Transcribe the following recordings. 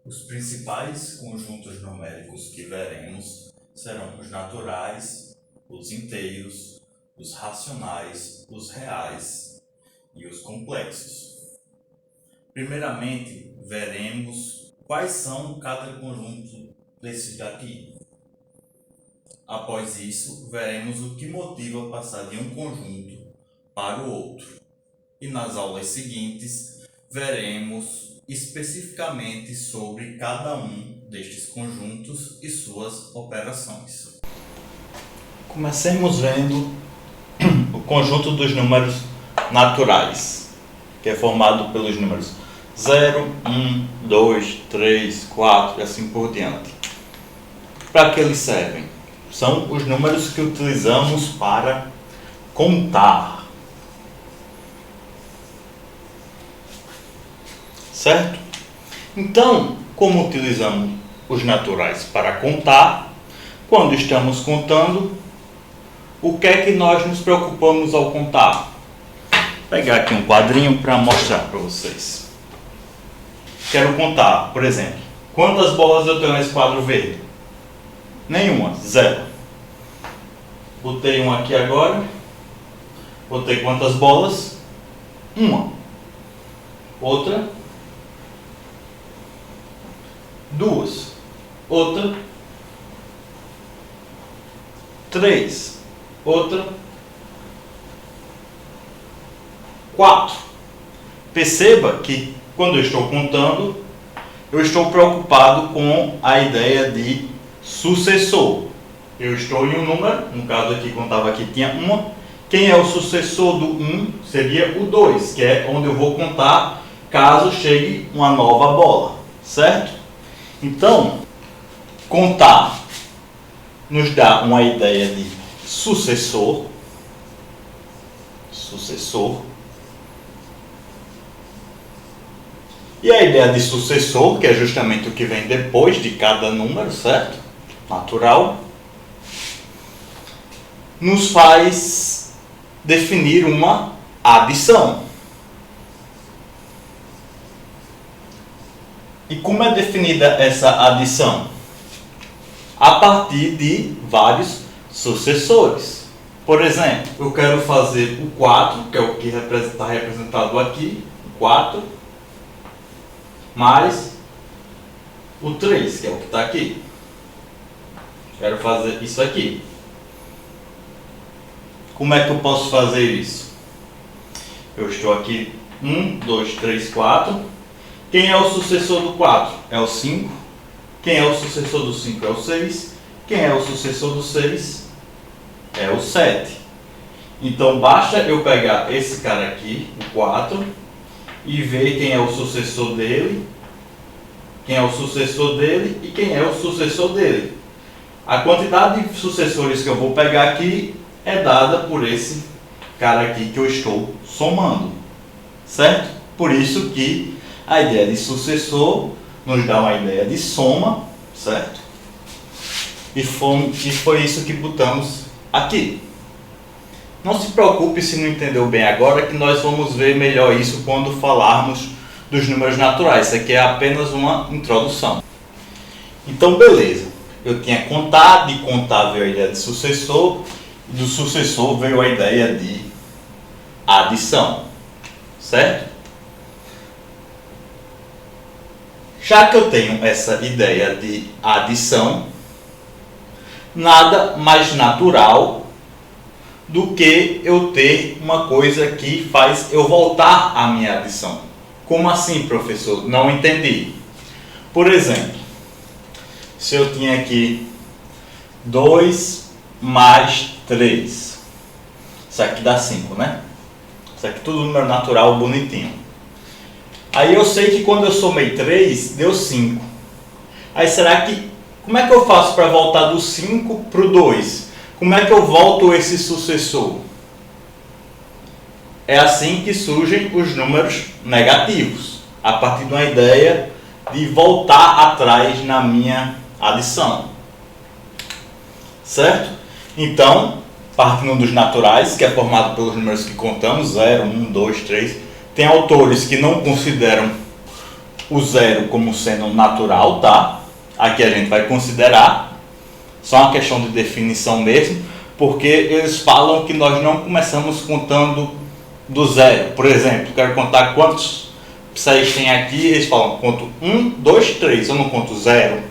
Os principais conjuntos numéricos que veremos serão os naturais, os inteiros, os racionais, os reais e os complexos. Primeiramente, veremos quais são cada conjunto desses daqui. Após isso, veremos o que motiva passar de um conjunto para o outro. E nas aulas seguintes, veremos especificamente sobre cada um destes conjuntos e suas operações. Comecemos vendo o conjunto dos números naturais, que é formado pelos números 0, 1, 2, 3, 4 e assim por diante. Para que eles servem? São os números que utilizamos para contar. Certo? Então, como utilizamos os naturais para contar, quando estamos contando, o que é que nós nos preocupamos ao contar? Vou pegar aqui um quadrinho para mostrar para vocês. Quero contar, por exemplo, quantas bolas eu tenho nesse quadro verde? Nenhuma, 0. Botei um aqui agora. Botei quantas bolas? Uma. Outra. 2. Outra. 3. Outra. 4. Perceba que quando eu estou contando, eu estou preocupado com a ideia de sucessor. Eu estou em um número, no caso aqui, contava aqui, tinha uma. Quem é o sucessor do 1 seria o 2, que é onde eu vou contar caso chegue uma nova bola, certo? Então, contar nos dá uma ideia de sucessor. E a ideia de sucessor, que é justamente o que vem depois de cada número, certo? Natural, nos faz definir uma adição. E como é definida essa adição? A partir de vários sucessores. Por exemplo, eu quero fazer o 4, que é o que está representado aqui, o 4, mais o 3, que é o que está aqui. Quero fazer isso aqui. Como é que eu posso fazer isso? Eu estou aqui, 1, 2, 3, 4. Quem é o sucessor do 4? É o 5. Quem é o sucessor do 5? É o 6. Quem é o sucessor do 6? É o 7. Então, basta eu pegar esse cara aqui, o 4, e ver quem é o sucessor dele, quem é o sucessor dele e quem é o sucessor dele. A quantidade de sucessores que eu vou pegar aqui é dada por esse cara aqui que eu estou somando, certo? Por isso que a ideia de sucessor nos dá uma ideia de soma, certo? E foi isso que botamos aqui. Não se preocupe se não entendeu bem agora, que nós vamos ver melhor isso quando falarmos dos números naturais. Isso aqui é apenas uma introdução. Então, beleza. Eu tinha contado, de contar veio a ideia de sucessor, e do sucessor veio a ideia de adição, certo? Já que eu tenho essa ideia de adição, nada mais natural do que eu ter uma coisa que faz eu voltar à minha adição. Como assim, professor? Não entendi. Por exemplo, se eu tinha aqui 2 mais 3, isso aqui dá 5, né? Isso aqui tudo número natural, bonitinho. Aí eu sei que quando eu somei 3, deu 5. Aí como é que eu faço para voltar do 5 para o 2? Como é que eu volto esse sucessor? É assim que surgem os números negativos, a partir de uma ideia de voltar atrás na minha adição, certo? Então, partindo dos naturais, que é formado pelos números que contamos, 0, 1, 2, 3, tem autores que não consideram o zero como sendo natural, tá? Aqui a gente vai considerar, só uma questão de definição mesmo, porque eles falam que nós não começamos contando do zero. Por exemplo, quero contar quantos psis tem aqui, eles falam, conto 1, 2, 3, eu não conto zero.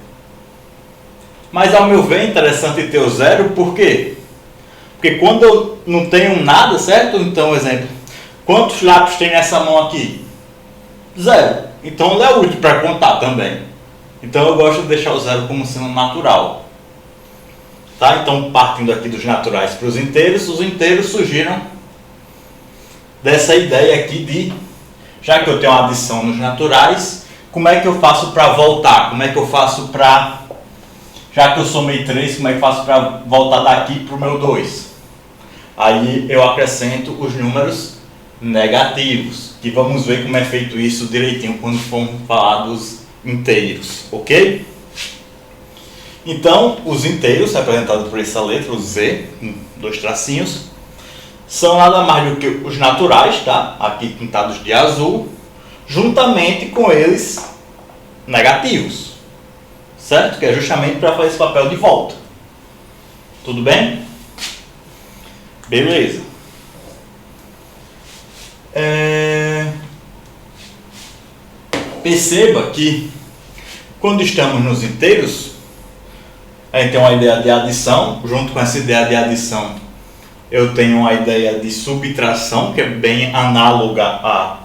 Mas ao meu ver é interessante ter o zero, por quê? Porque quando eu não tenho nada, certo? Então, exemplo, quantos lápis tem nessa mão aqui? Zero. Então ele é útil para contar também. Então eu gosto de deixar o zero como sendo natural. Tá? Então, partindo aqui dos naturais para os inteiros surgiram dessa ideia aqui de, já que eu tenho uma adição nos naturais, como é que eu faço para voltar? Como é que eu faço para, já que eu somei 3, como é que eu faço para voltar daqui para o meu 2? Aí eu acrescento os números negativos, que vamos ver como é feito isso direitinho quando formos falar dos inteiros, ok? Então, os inteiros, representados por essa letra, o Z, com 2 tracinhos, são nada mais do que os naturais, tá? Aqui pintados de azul, juntamente com eles negativos, certo? Que é justamente para fazer esse papel de volta. Tudo bem? Beleza. Perceba que quando estamos nos inteiros, a gente tem uma ideia de adição, junto com essa ideia de adição eu tenho uma ideia de subtração, que é bem análoga à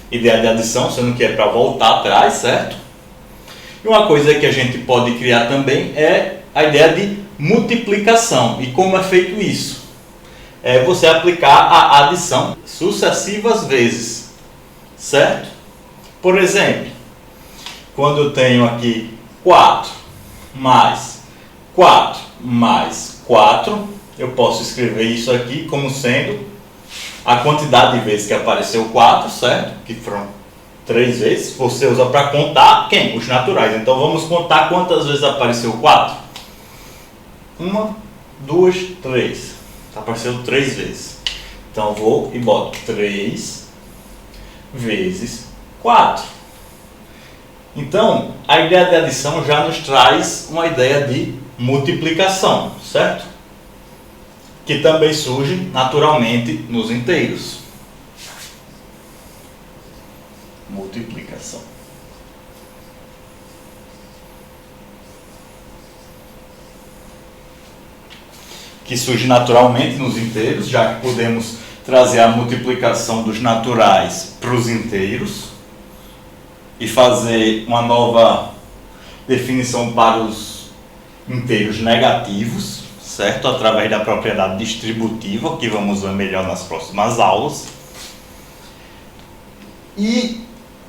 ideia de adição, sendo que é para voltar atrás, certo? E uma coisa que a gente pode criar também é a ideia de multiplicação. E como é feito isso? É você aplicar a adição sucessivas vezes, certo? Por exemplo, quando eu tenho aqui 4 mais 4 mais 4, eu posso escrever isso aqui como sendo a quantidade de vezes que apareceu 4, certo? Que foram 3 vezes. Você usa para contar quem? Os naturais. Então vamos contar quantas vezes apareceu 4. 1, 2, 3. Apareceu 3 vezes. Então vou e boto 3 vezes 4. Então, a ideia de adição já nos traz uma ideia de multiplicação, certo? Que também surge naturalmente nos inteiros. Multiplicação. Que surge naturalmente nos inteiros, já que podemos trazer a multiplicação dos naturais para os inteiros e fazer uma nova definição para os inteiros negativos, certo? Através da propriedade distributiva, que vamos ver melhor nas próximas aulas. E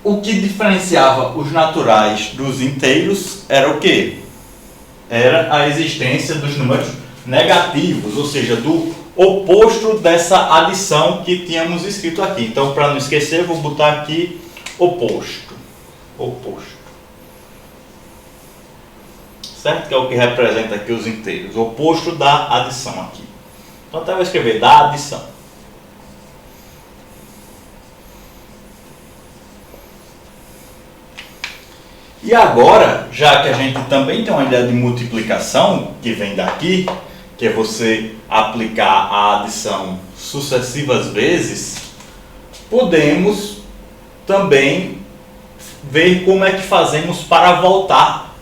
o que diferenciava os naturais dos inteiros era o quê? Era a existência dos números negativos, ou seja, do oposto dessa adição que tínhamos escrito aqui. Então, para não esquecer, vou botar aqui oposto. Oposto. Certo? Que é o que representa aqui os inteiros. O oposto da adição aqui. Então, até vou escrever da adição. E agora, já que a gente também tem uma ideia de multiplicação, que vem daqui, que é você aplicar a adição sucessivas vezes, podemos também ver como é que fazemos para voltar,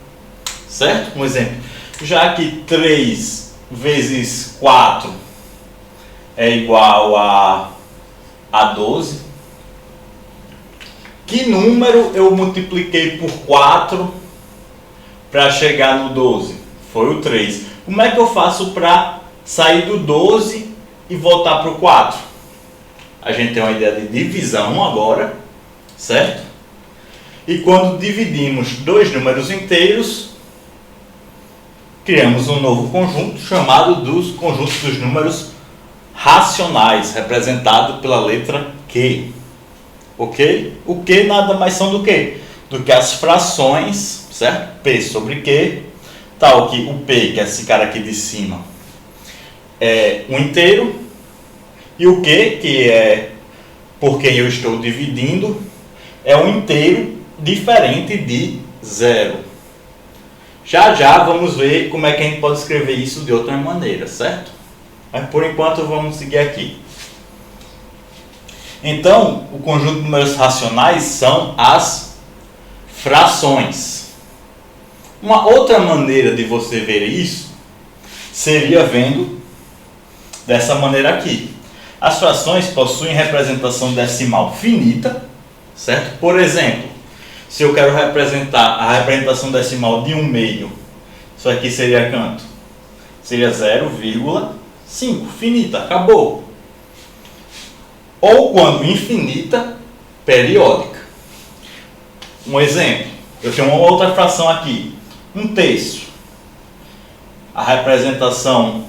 certo? Um exemplo, já que 3 vezes 4 é igual a 12, que número eu multipliquei por 4 para chegar no 12? Foi o 3. Como é que eu faço para sair do 12 e voltar para o 4? A gente tem uma ideia de divisão agora, certo? E quando dividimos dois números inteiros, criamos um novo conjunto chamado dos conjuntos dos números racionais, representado pela letra Q. Ok? O Q nada mais são do que? Do que as frações, certo? P sobre Q, tal que o P, que é esse cara aqui de cima, é um inteiro, e o Q, que é por quem eu estou dividindo, é um inteiro diferente de zero. Já já vamos ver como é que a gente pode escrever isso de outra maneira, certo? Mas por enquanto vamos seguir aqui. Então, o conjunto de números racionais são as frações. Uma outra maneira de você ver isso seria vendo dessa maneira aqui. As frações possuem representação decimal finita, certo? Por exemplo, se eu quero representar a representação decimal de 1/2, isso aqui seria quanto? Seria 0,5, finita, acabou. Ou quando infinita, periódica. Um exemplo, eu tenho uma outra fração aqui, 1/3. A representação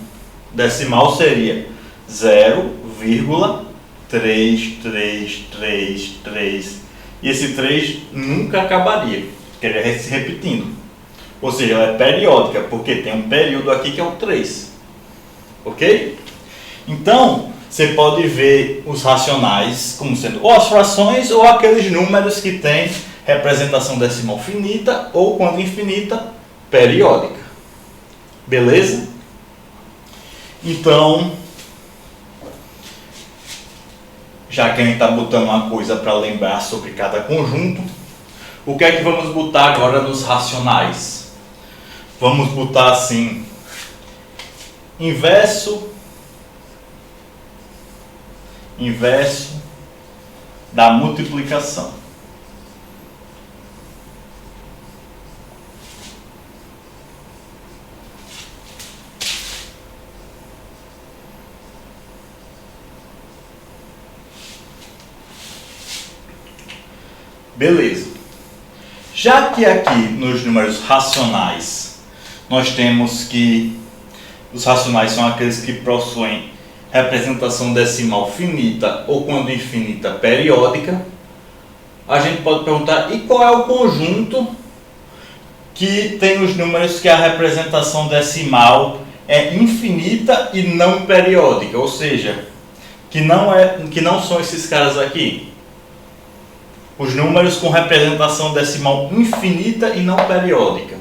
decimal seria 0,3333. E esse 3 nunca acabaria, porque ele é se repetindo. Ou seja, ela é periódica, porque tem um período aqui que é o 3. Ok? Então, você pode ver os racionais como sendo ou as frações ou aqueles números que têm representação decimal finita ou, quando infinita, periódica. Beleza? Então, já que a gente está botando uma coisa para lembrar sobre cada conjunto, o que é que vamos botar agora nos racionais? Vamos botar assim, inverso da multiplicação. Beleza. Já que aqui nos números racionais nós temos que os racionais são aqueles que possuem representação decimal finita ou, quando infinita, periódica, a gente pode perguntar: e qual é o conjunto que tem os números que a representação decimal é infinita e não periódica? Ou seja, que não são esses caras aqui. Os números com representação decimal infinita e não periódica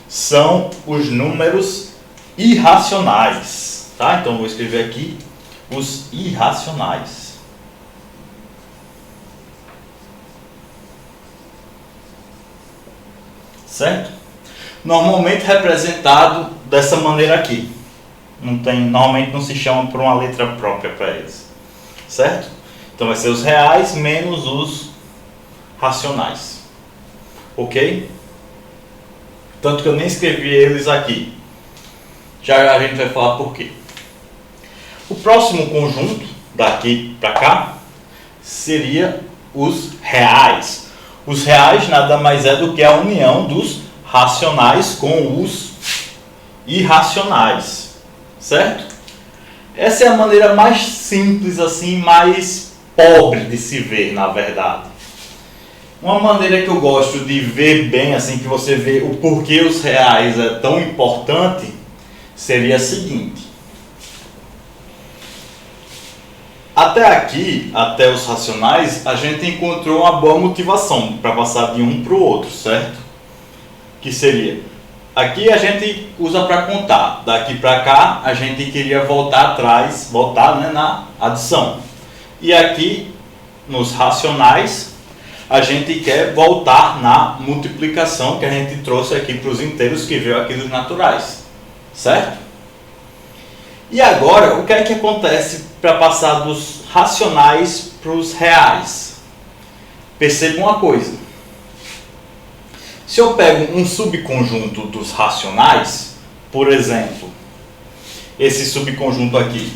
são os números irracionais, tá? Então vou escrever aqui os irracionais. Certo? Normalmente representado dessa maneira aqui. Normalmente não se chama por uma letra própria para eles. Certo? Então vai ser os reais menos os racionais. Ok? Tanto que eu nem escrevi eles aqui. Já a gente vai falar por quê. O próximo conjunto, daqui para cá, seria os reais. Os reais nada mais é do que a união dos racionais com os irracionais. Certo? Essa é a maneira mais simples, assim, mais pobre de se ver, na verdade. Uma maneira que eu gosto de ver bem, assim, que você vê o porquê os reais é tão importante, seria a seguinte. Até aqui, até os racionais, a gente encontrou uma boa motivação para passar de um para o outro, certo? Que seria, aqui a gente usa para contar, daqui para cá a gente queria voltar atrás, né, na adição. E aqui, nos racionais, a gente quer voltar na multiplicação que a gente trouxe aqui para os inteiros, que veio aqui dos naturais, certo? E agora, o que é que acontece para passar dos racionais para os reais? Perceba uma coisa. Se eu pego um subconjunto dos racionais, por exemplo, esse subconjunto aqui,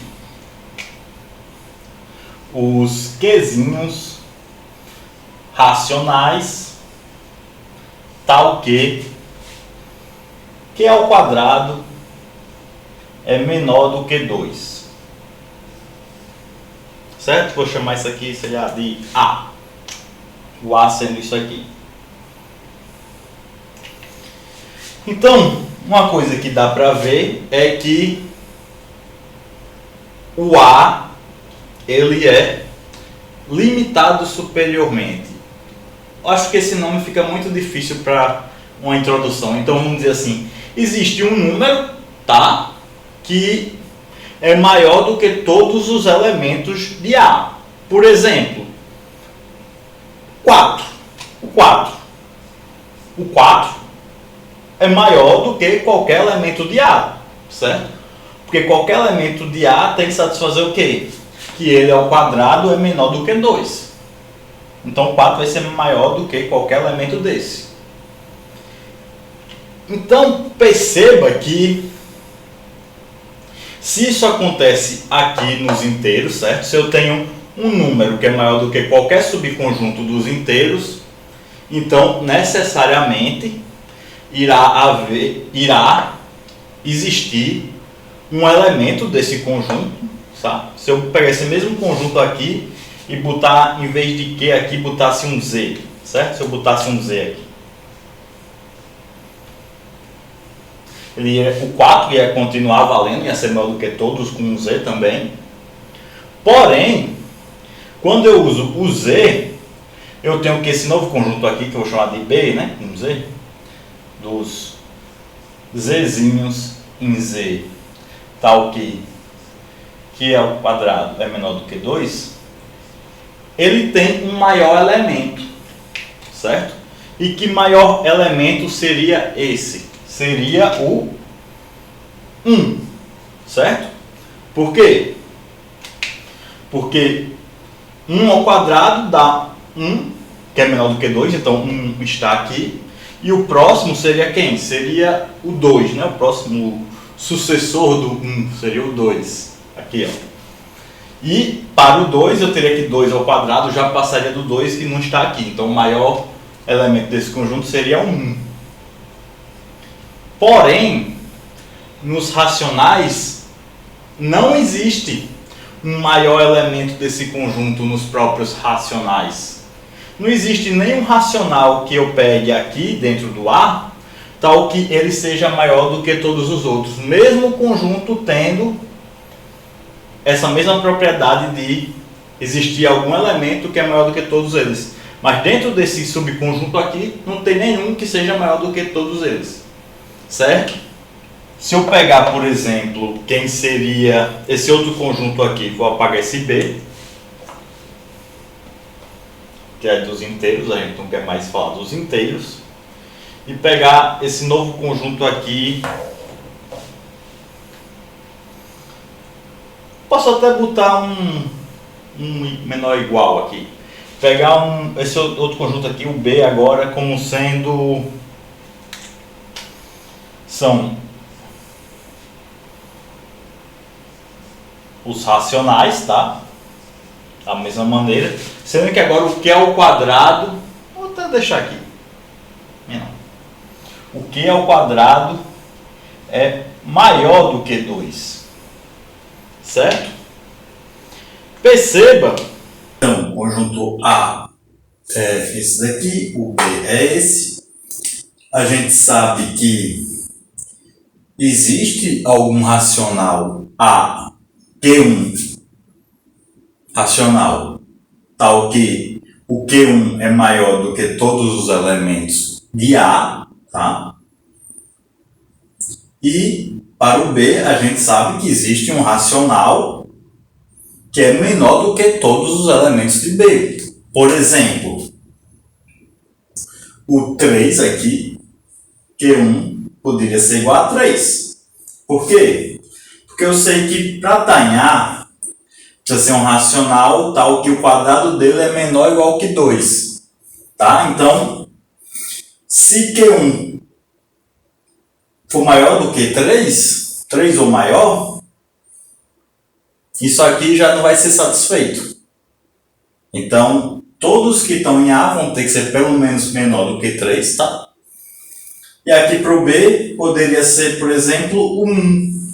os quezinhos racionais, tal que Q ao quadrado é menor do que 2. Certo? Vou chamar isso aqui, seria de A. O A sendo isso aqui. Então, uma coisa que dá para ver é que o A, ele é limitado superiormente eu acho que esse nome fica muito difícil para uma introdução. Então vamos dizer assim, existe um número, tá, que é maior do que todos os elementos de A. Por exemplo, 4. O 4 é maior do que qualquer elemento de A, certo? Porque qualquer elemento de A tem que satisfazer o quê? Que ele ao quadrado é menor do que 2. Então 4 vai ser maior do que qualquer elemento desse. Então perceba que se isso acontece aqui nos inteiros, certo? Se eu tenho um número que é maior do que qualquer subconjunto dos inteiros, então necessariamente irá existir um elemento desse conjunto, sabe? Se eu pegar esse mesmo conjunto aqui e botar, em vez de Q aqui, botasse um Z, certo? Se eu botasse um Z aqui, o 4 ia continuar valendo, ia ser maior do que todos com um Z também. Porém, quando eu uso o Z, eu tenho que esse novo conjunto aqui, que eu vou chamar de B, né? Um Z, dos Zzinhos em Z, tal que Q ao quadrado é menor do que 2, ele tem um maior elemento, certo? E que maior elemento seria esse? Seria o 1, certo? Por quê? Porque 1 ao quadrado dá 1, que é menor do que 2, então 1 está aqui. E o próximo seria quem? Seria o 2, né? O próximo sucessor do 1 seria o 2. Aqui, ó. E para o 2 eu teria que 2 ao quadrado já passaria do 2 que não está aqui. Então o maior elemento desse conjunto seria o 1. Porém, nos racionais não existe um maior elemento desse conjunto nos próprios racionais. Não existe nenhum racional que eu pegue aqui dentro do A, tal que ele seja maior do que todos os outros, mesmo o conjunto tendo essa mesma propriedade de existir algum elemento que é maior do que todos eles. Mas dentro desse subconjunto aqui, não tem nenhum que seja maior do que todos eles. Certo? Se eu pegar, por exemplo, quem seria esse outro conjunto aqui, vou apagar esse B, que é dos inteiros, a gente não quer mais falar dos inteiros, e pegar esse novo conjunto aqui, posso até botar um menor igual aqui, pegar esse outro conjunto aqui, o B agora, como sendo... são os racionais, tá? Da mesma maneira, sendo que agora o Q ao quadrado, vou até deixar aqui, não. O Q ao quadrado é maior do que 2, certo? Perceba, então, o conjunto A é esse daqui, o B é esse, a gente sabe que existe algum racional A, Q1, racional, tal que o Q1 é maior do que todos os elementos de A, tá? E para o B, a gente sabe que existe um racional que é menor do que todos os elementos de B. Por exemplo, o 3 aqui, Q1, poderia ser igual a 3. Por quê? Porque eu sei que para estar em A, precisa ser um racional tal que o quadrado dele é menor ou igual que 2. Tá? Então, se Q1 for maior do que 3 ou maior, isso aqui já não vai ser satisfeito. Então, todos que estão em A vão ter que ser pelo menos menor do que 3, tá? E aqui para o B, poderia ser, por exemplo, 1.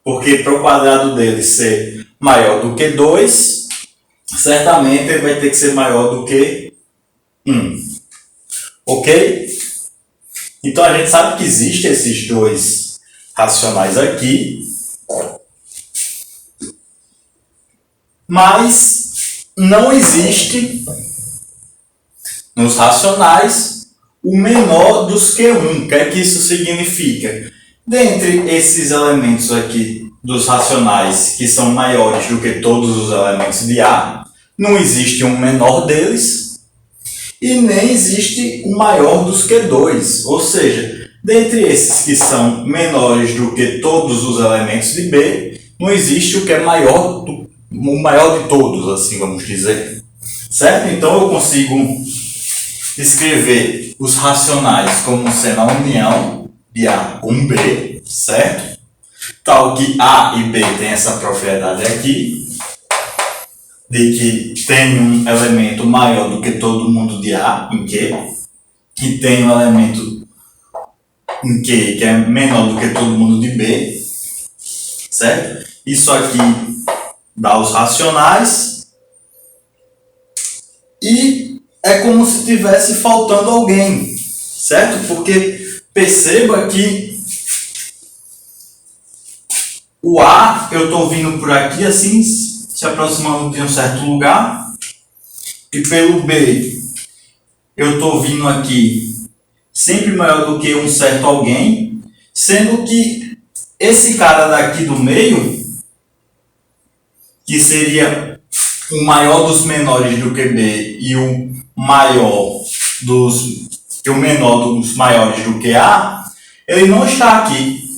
Porque para o quadrado dele ser maior do que 2, certamente ele vai ter que ser maior do que 1. Ok? Então a gente sabe que existem esses dois racionais aqui, mas não existe nos racionais o menor dos Q1. O que é que isso significa? Dentre esses elementos aqui dos racionais que são maiores do que todos os elementos de A, não existe um menor deles e nem existe um maior dos Q2. Ou seja, dentre esses que são menores do que todos os elementos de B, não existe o que é maior, o maior de todos, assim vamos dizer. Certo? Então eu consigo escrever os racionais como sendo a união de A com B, certo? Tal que A e B tem essa propriedade aqui, de que tem um elemento maior do que todo mundo de A em Q, e tem um elemento em Q que é menor do que todo mundo de B, certo? Isso aqui dá os racionais e é como se estivesse faltando alguém, certo? Porque perceba que o A eu estou vindo por aqui assim, se aproximando de um certo lugar, e pelo B eu estou vindo aqui sempre maior do que um certo alguém, sendo que esse cara daqui do meio, que seria o maior dos menores do que B e o maior e o menor dos maiores do que A, ele não está aqui.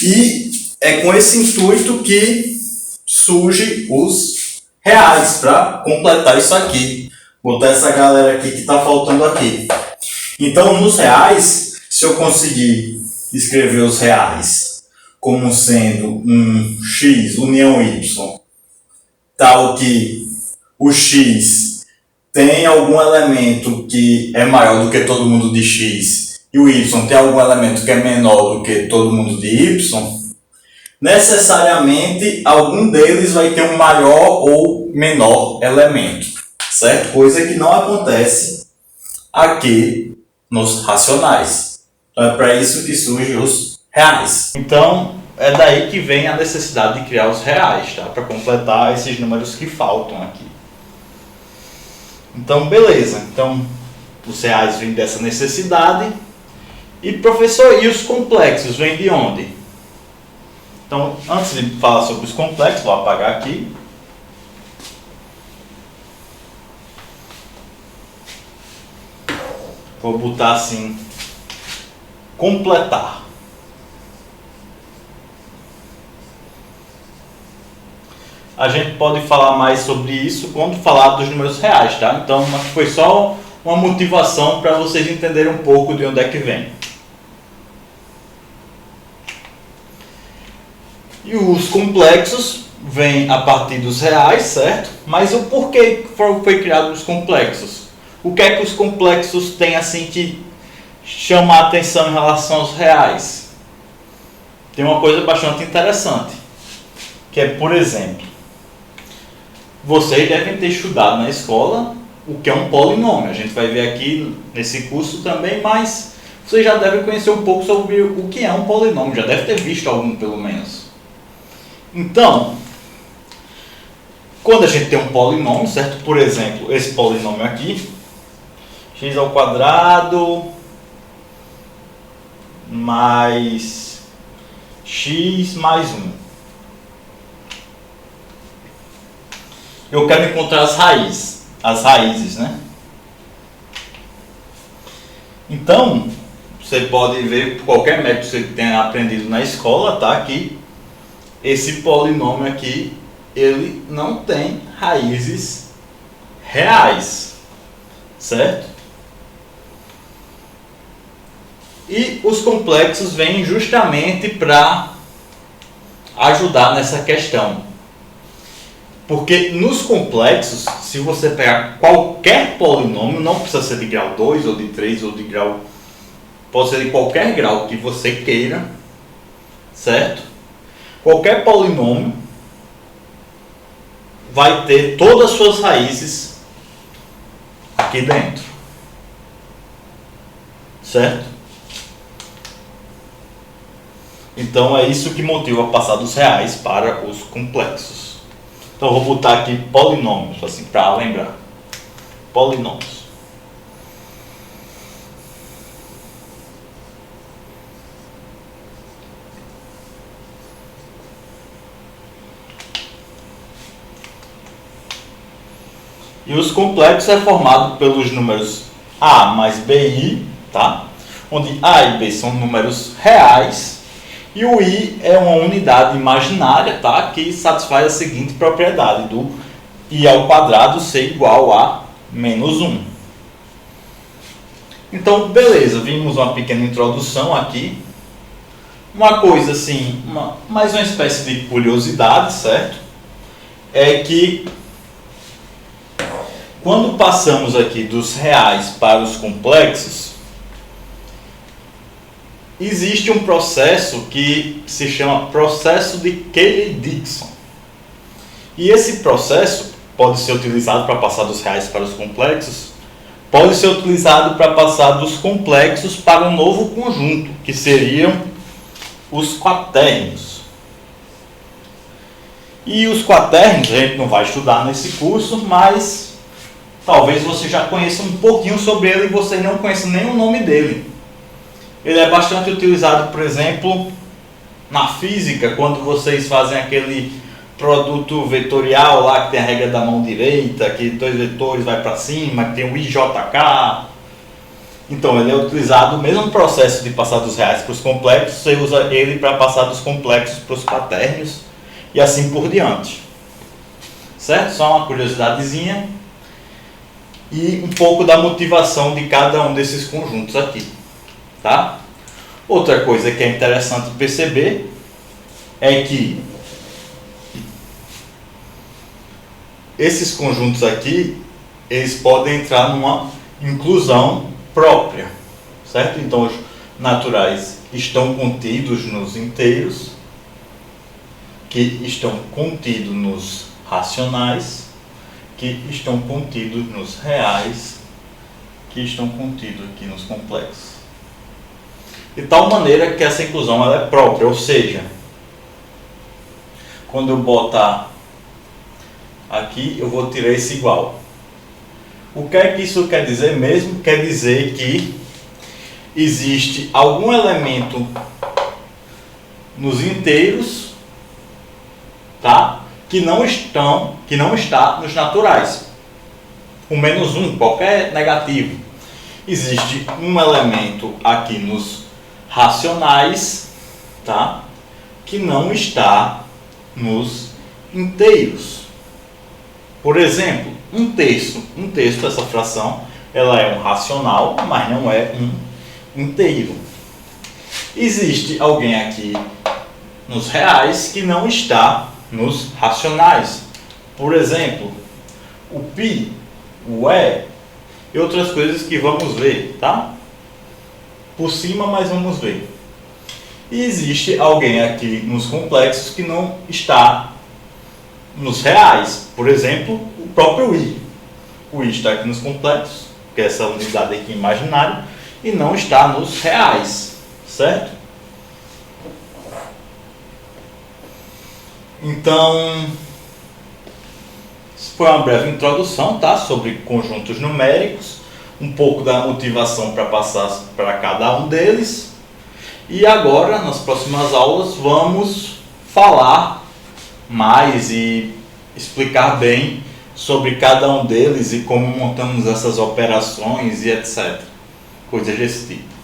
E é com esse intuito que surge os reais, para completar isso aqui. Botar essa galera aqui que está faltando aqui. Então, nos reais, se eu conseguir escrever os reais como sendo um x união y, tal que o x tem algum elemento que é maior do que todo mundo de x e o y tem algum elemento que é menor do que todo mundo de y, necessariamente algum deles vai ter um maior ou menor elemento, certo? Coisa que não acontece aqui nos racionais. Então é para isso que surgem os reais. Então é daí que vem a necessidade de criar os reais, tá? Para completar esses números que faltam aqui. Então beleza, então os reais vêm dessa necessidade. E professor, e os complexos vêm de onde? Então antes de falar sobre os complexos, vou apagar aqui. Vou botar assim, completar. A gente pode falar mais sobre isso quando falar dos números reais, tá? Então foi só uma motivação para vocês entenderem um pouco de onde é que vem. E os complexos vêm a partir dos reais, certo? Mas o porquê foi criado os complexos? O que é que os complexos têm assim que chama a atenção em relação aos reais? Tem uma coisa bastante interessante, que é, por exemplo, vocês devem ter estudado na escola o que é um polinômio. A gente vai ver aqui nesse curso também, mas vocês já devem conhecer um pouco sobre o que é um polinômio, já deve ter visto algum pelo menos. Então, quando a gente tem um polinômio, certo? Por exemplo, esse polinômio aqui, x ao quadrado mais x mais 1. Eu quero encontrar as raízes, né? Então, você pode ver por qualquer método que você tenha aprendido na escola, tá? Que esse polinômio aqui, ele não tem raízes reais, certo? E os complexos vêm justamente para ajudar nessa questão. Porque nos complexos, se você pegar qualquer polinômio, não precisa ser de grau 2 ou de 3 ou de grau... Pode ser de qualquer grau que você queira, certo? Qualquer polinômio vai ter todas as suas raízes aqui dentro, certo? Então é isso que motiva passar dos reais para os complexos. Então eu vou botar aqui polinômios, assim, para lembrar. Polinômios. E os complexos é formado pelos números A mais BI, tá? Onde A e B são números reais e o I é uma unidade imaginária, tá? Que satisfaz a seguinte propriedade do I ao quadrado ser igual a menos 1. Então, beleza, vimos uma pequena introdução aqui. Uma coisa assim, mais uma espécie de curiosidade, certo? É que quando passamos aqui dos reais para os complexos, existe um processo que se chama processo de Cayley-Dickson. E esse processo pode ser utilizado para passar dos reais para os complexos, pode ser utilizado para passar dos complexos para um novo conjunto, que seriam os quatérnios. E os quatérnios a gente não vai estudar nesse curso, mas talvez você já conheça um pouquinho sobre ele e você não conheça nem o nome dele. Ele é bastante utilizado, por exemplo, na física, quando vocês fazem aquele produto vetorial lá que tem a regra da mão direita, que dois vetores vai para cima, que tem o IJK. Então ele é utilizado, o mesmo processo de passar dos reais para os complexos, você usa ele para passar dos complexos para os quatérnios e assim por diante. Certo? Só uma curiosidadezinha. E um pouco da motivação de cada um desses conjuntos aqui, tá? Outra coisa que é interessante perceber é que esses conjuntos aqui, eles podem entrar numa inclusão própria, certo? Então os naturais estão contidos nos inteiros, que estão contidos nos racionais, que estão contidos nos reais, que estão contidos aqui nos complexos. De tal maneira que essa inclusão ela é própria, ou seja, quando eu botar aqui, eu vou tirar esse igual. O que é que isso quer dizer mesmo? Quer dizer que existe algum elemento nos inteiros, tá? Que não está nos naturais. O menos 1, qualquer negativo. Existe um elemento aqui nos racionais, tá? Que não está nos inteiros. Por exemplo, um terço, essa fração, ela é um racional, mas não é um inteiro. Existe alguém aqui nos reais que não está nos racionais. Por exemplo, o π, o e e outras coisas que vamos ver, tá? Por cima, mas vamos ver. E existe alguém aqui nos complexos que não está nos reais. Por exemplo, o próprio i. O i está aqui nos complexos, que é essa unidade aqui imaginária, e não está nos reais, certo? Então, isso foi uma breve introdução, tá? Sobre conjuntos numéricos, um pouco da motivação para passar para cada um deles. E agora, nas próximas aulas, vamos falar mais e explicar bem sobre cada um deles e como montamos essas operações e etc. Coisas desse tipo.